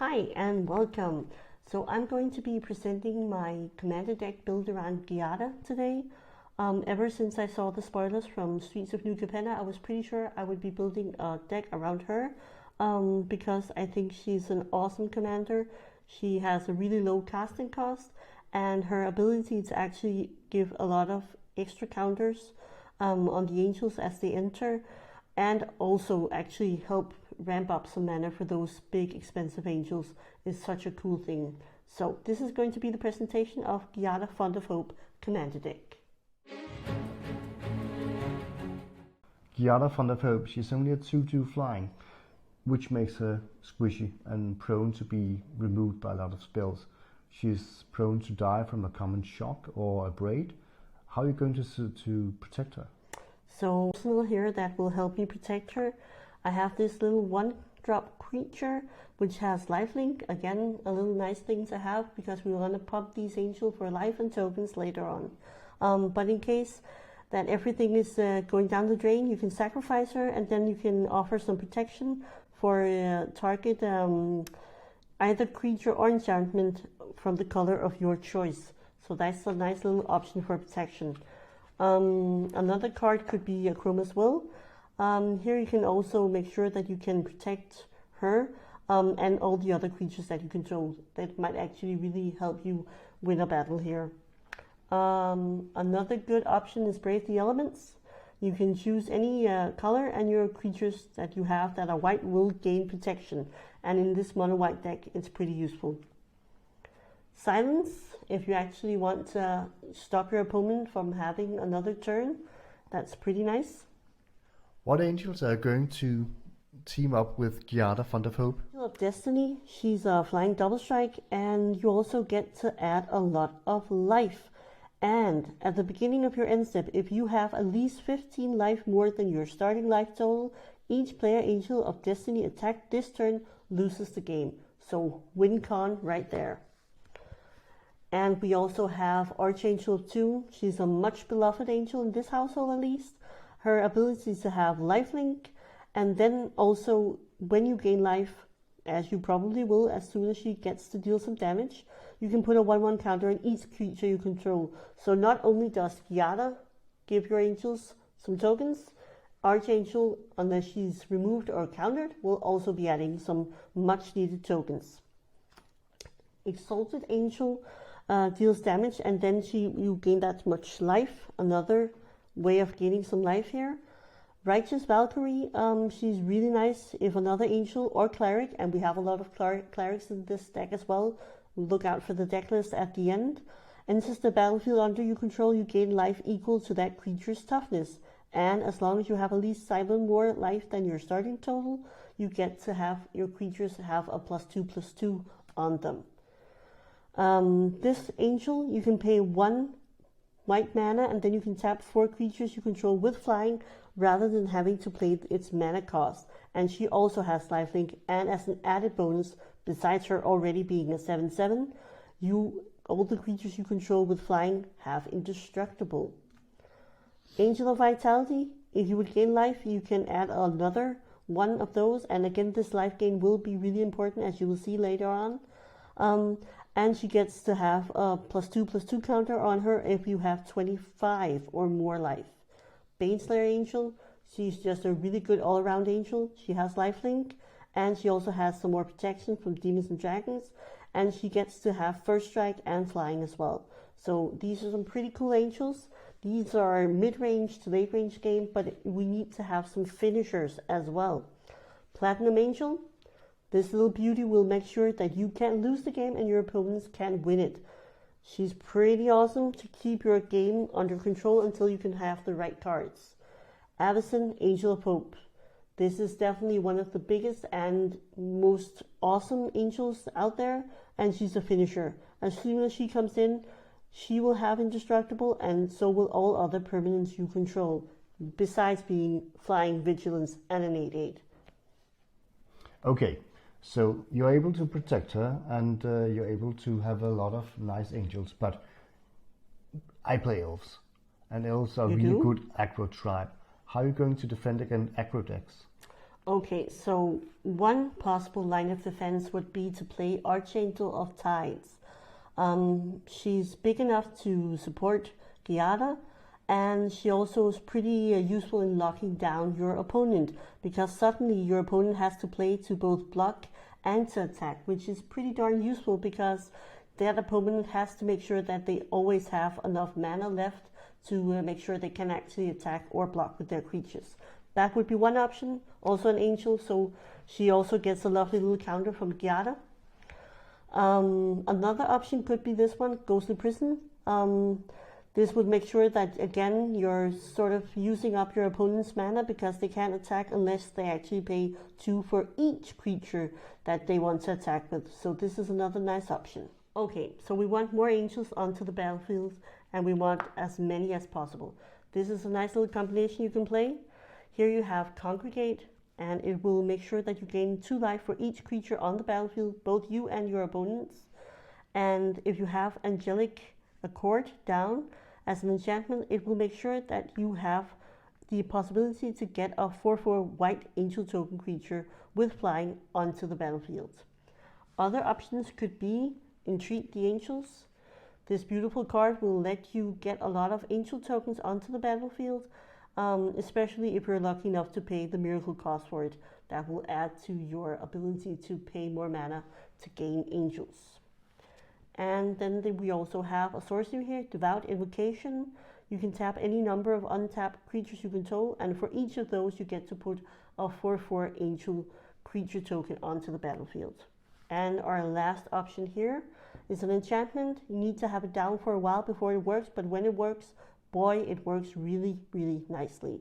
Hi and welcome. So I'm going to be presenting my commander deck built around Giada today. Ever since I saw the spoilers from Streets of New Capenna, I was pretty sure I would be building a deck around her because I think she's an awesome commander. She has a really low casting cost and her ability to actually give a lot of extra counters on the angels as they enter, and also actually help ramp up some mana for those big expensive angels is such a cool thing. So this is going to be the presentation of Giada Font of Hope commander deck. Giada Font of Hope, she's only a 2/2 flying, which makes her squishy and prone to be removed by a lot of spells. She's prone to die from a common shock or a braid. How are you going to protect her? So personal here that will help me protect her. I have this little 1-drop creature which has lifelink. Again, a little nice thing to have because we want to pop these angels for life and tokens later on. But in case that everything is going down the drain, you can sacrifice her and then you can offer some protection for target either creature or enchantment from the color of your choice. So that's a nice little option for protection. Another card could be a Chroma's Will. Here you can also make sure that you can protect her and all the other creatures that you control. That might actually really help you win a battle here. Another good option is Brave the Elements. You can choose any color and your creatures that you have that are white will gain protection. And in this mono white deck, it's pretty useful. Silence, if you actually want to stop your opponent from having another turn, that's pretty nice. What angels are going to team up with Giada Font of Hope? Angel of Destiny, she's a flying double strike, and you also get to add a lot of life. And at the beginning of your end step, if you have at least 15 life more than your starting life total, each player Angel of Destiny attacked this turn loses the game. So win con right there. And we also have Archangel 2. She's a much beloved angel in this household at least. Her ability is to have lifelink, and then also when you gain life, as you probably will as soon as she gets to deal some damage, you can put a 1/1 counter on each creature you control. So not only does Giada give your angels some tokens, Archangel, unless she's removed or countered, will also be adding some much needed tokens. Exalted Angel deals damage, and then you gain that much life. Another way of gaining some life here. Righteous Valkyrie, she's really nice if another angel or cleric, and we have a lot of clerics in this deck as well. Look out for the deck list at the end. Enters the battlefield under you control, you gain life equal to that creature's toughness. And as long as you have at least 7 more life than your starting total, you get to have your creatures have a +2/+2 on them. This angel, you can pay 1 white mana and then you can tap 4 creatures you control with flying rather than having to play its mana cost. And she also has lifelink, and as an added bonus, besides her already being a 7/7, all the creatures you control with flying have indestructible. Angel of Vitality, if you would gain life, you can add another one of those, and again this life gain will be really important as you will see later on. And she gets to have a +2/+2 counter on her if you have 25 or more life. Baneslayer Angel, she's just a really good all-around angel. She has lifelink, and she also has some more protection from demons and dragons, and she gets to have first strike and flying as well. So these are some pretty cool angels. These are mid-range to late-range game, but we need to have some finishers as well. Platinum Angel, this little beauty will make sure that you can't lose the game and your opponents can't win it. She's pretty awesome to keep your game under control until you can have the right cards. Avacyn, Angel of Hope. This is definitely one of the biggest and most awesome angels out there, and she's a finisher. As soon as she comes in, she will have indestructible, and so will all other permanents you control, besides being flying, vigilance, and an 8/8. Okay, so you're able to protect her and you're able to have a lot of nice angels, but I play elves, and elves are really good aggro tribe. How are you going to defend against aggro decks? Okay, so one possible line of defense would be to play Archangel of Tides. She's big enough to support Giada, and she also is pretty useful in locking down your opponent, because suddenly your opponent has to play to both block and to attack, which is pretty darn useful because that opponent has to make sure that they always have enough mana left to make sure they can actually attack or block with their creatures. That would be one option. Also an angel, so she also gets a lovely little counter from Giada. Another option could be this one, Ghostly Prison. This would make sure that, again, you're sort of using up your opponent's mana because they can't attack unless they actually pay 2 for each creature that they want to attack with. So this is another nice option. Okay, so we want more angels onto the battlefield, and we want as many as possible. This is a nice little combination you can play. Here you have Congregate, and it will make sure that you gain 2 life for each creature on the battlefield, both you and your opponents. And if you have Angelic Accord down as an enchantment, it will make sure that you have the possibility to get a 4/4 white angel token creature with flying onto the battlefield. Other options could be Entreat the Angels. This beautiful card will let you get a lot of angel tokens onto the battlefield, especially if you're lucky enough to pay the miracle cost for it. That will add to your ability to pay more mana to gain angels. And then we also have a sorcery here, Devout Invocation. You can tap any number of untapped creatures you control, and for each of those you get to put a 4/4 angel creature token onto the battlefield. And our last option here is an enchantment. You need to have it down for a while before it works, but when it works, boy, it works really, really nicely.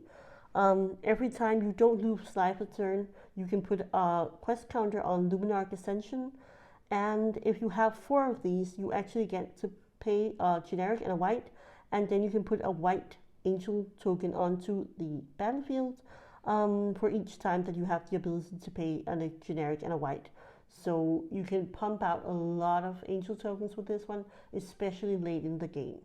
Every time you don't lose life a turn, you can put a quest counter on Luminarch Ascension, and if you have 4 of these, you actually get to pay a generic and a white, and then you can put a white angel token onto the battlefield for each time that you have the ability to pay a generic and a white. So you can pump out a lot of angel tokens with this one, especially late in the game.